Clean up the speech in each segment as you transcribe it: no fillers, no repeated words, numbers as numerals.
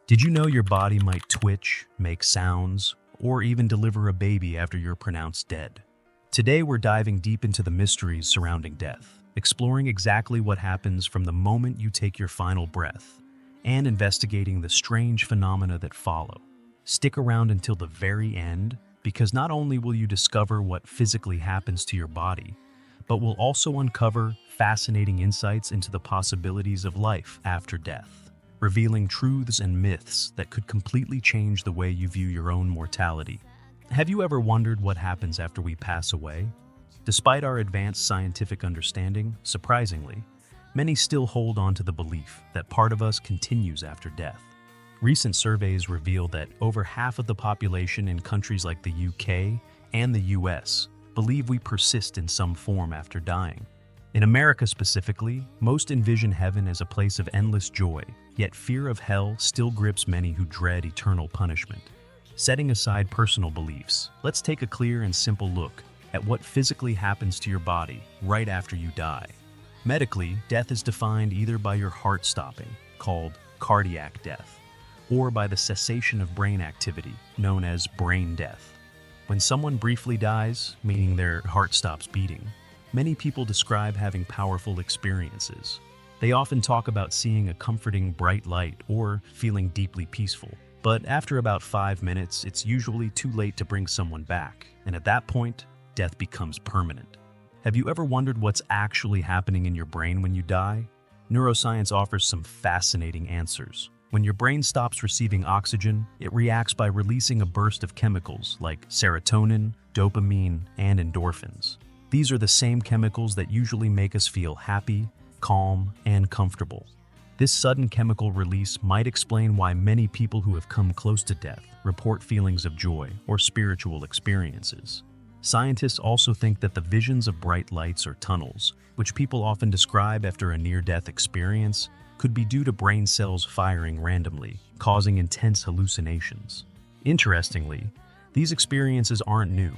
Did you know your body might twitch, make sounds, or even deliver a baby after you're pronounced dead? Today we're diving deep into the mysteries surrounding death, exploring exactly what happens from the moment you take your final breath, and investigating the strange phenomena that follow. Stick around until the very end, because not only will you discover what physically happens to your body, but we'll also uncover fascinating insights into the possibilities of life after death, revealing truths and myths that could completely change the way you view your own mortality. Have you ever wondered what happens after we pass away? Despite our advanced scientific understanding, surprisingly, many still hold on to the belief that part of us continues after death. Recent surveys reveal that over half of the population in countries like the UK and the US believe we persist in some form after dying. In America specifically, most envision heaven as a place of endless joy, yet fear of hell still grips many who dread eternal punishment. Setting aside personal beliefs, let's take a clear and simple look at what physically happens to your body right after you die. Medically, death is defined either by your heart stopping, called cardiac death, or by the cessation of brain activity, known as brain death. When someone briefly dies, meaning their heart stops beating, many people describe having powerful experiences. They often talk about seeing a comforting bright light or feeling deeply peaceful. But after about 5 minutes, it's usually too late to bring someone back, and at that point, death becomes permanent. Have you ever wondered what's actually happening in your brain when you die? Neuroscience offers some fascinating answers. When your brain stops receiving oxygen, it reacts by releasing a burst of chemicals like serotonin, dopamine, and endorphins. These are the same chemicals that usually make us feel happy, calm, and comfortable. This sudden chemical release might explain why many people who have come close to death report feelings of joy or spiritual experiences. Scientists also think that the visions of bright lights or tunnels, which people often describe after a near-death experience, could be due to brain cells firing randomly, causing intense hallucinations. Interestingly, these experiences aren't new.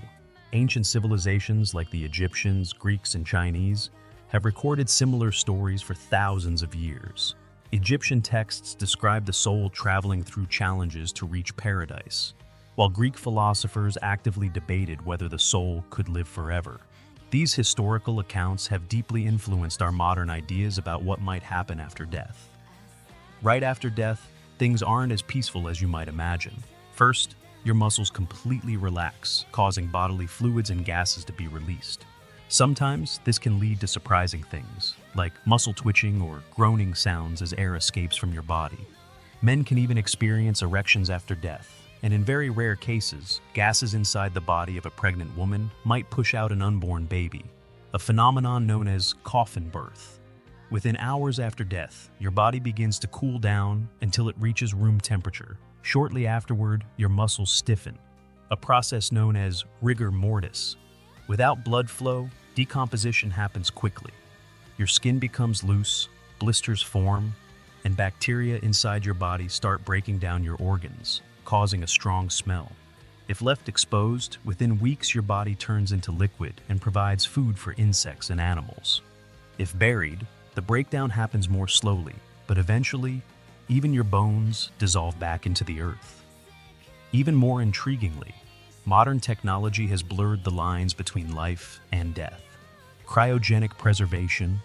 Ancient civilizations like the Egyptians, Greeks, and Chinese have recorded similar stories for thousands of years. Egyptian texts describe the soul traveling through challenges to reach paradise, while Greek philosophers actively debated whether the soul could live forever. These historical accounts have deeply influenced our modern ideas about what might happen after death. Right after death, things aren't as peaceful as you might imagine. First, your muscles completely relax, causing bodily fluids and gases to be released. Sometimes, this can lead to surprising things, like muscle twitching or groaning sounds as air escapes from your body. Men can even experience erections after death, and in very rare cases, gases inside the body of a pregnant woman might push out an unborn baby, a phenomenon known as coffin birth. Within hours after death, your body begins to cool down until it reaches room temperature. Shortly afterward, your muscles stiffen, a process known as rigor mortis. Without blood flow, decomposition happens quickly. Your skin becomes loose, blisters form, and bacteria inside your body start breaking down your organs, causing a strong smell. If left exposed, within weeks your body turns into liquid and provides food for insects and animals. If buried, the breakdown happens more slowly, but eventually, even your bones dissolve back into the earth. Even more intriguingly, modern technology has blurred the lines between life and death. Cryogenic preservation,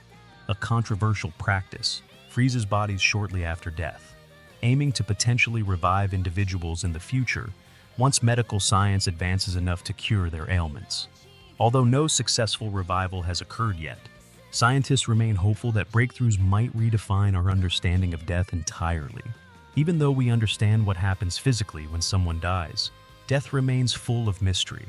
a controversial practice, freezes bodies shortly after death, aiming to potentially revive individuals in the future once medical science advances enough to cure their ailments. Although no successful revival has occurred yet, scientists remain hopeful that breakthroughs might redefine our understanding of death entirely. Even though we understand what happens physically when someone dies, death remains full of mystery.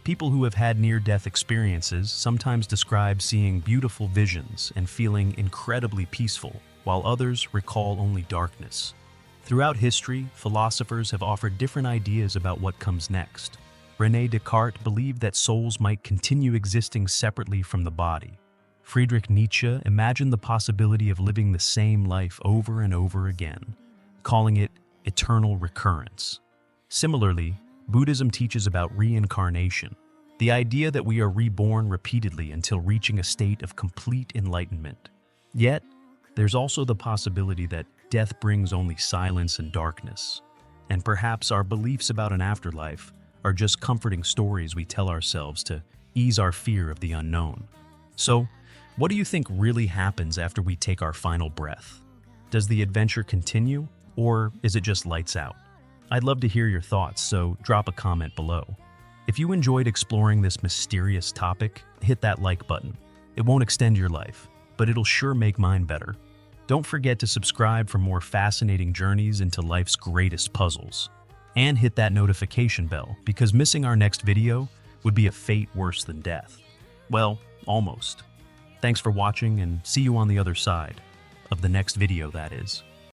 People who have had near-death experiences sometimes describe seeing beautiful visions and feeling incredibly peaceful, while others recall only darkness. Throughout history, philosophers have offered different ideas about what comes next. René Descartes believed that souls might continue existing separately from the body. Friedrich Nietzsche imagined the possibility of living the same life over and over again, calling it eternal recurrence. Similarly, Buddhism teaches about reincarnation, the idea that we are reborn repeatedly until reaching a state of complete enlightenment. Yet, there's also the possibility that death brings only silence and darkness. And perhaps our beliefs about an afterlife are just comforting stories we tell ourselves to ease our fear of the unknown. So, what do you think really happens after we take our final breath? Does the adventure continue, or is it just lights out? I'd love to hear your thoughts, so drop a comment below. If you enjoyed exploring this mysterious topic, hit that like button. It won't extend your life, but it'll sure make mine better. Don't forget to subscribe for more fascinating journeys into life's greatest puzzles. And hit that notification bell, because missing our next video would be a fate worse than death. Well, almost. Thanks for watching, and see you on the other side of the next video, that is.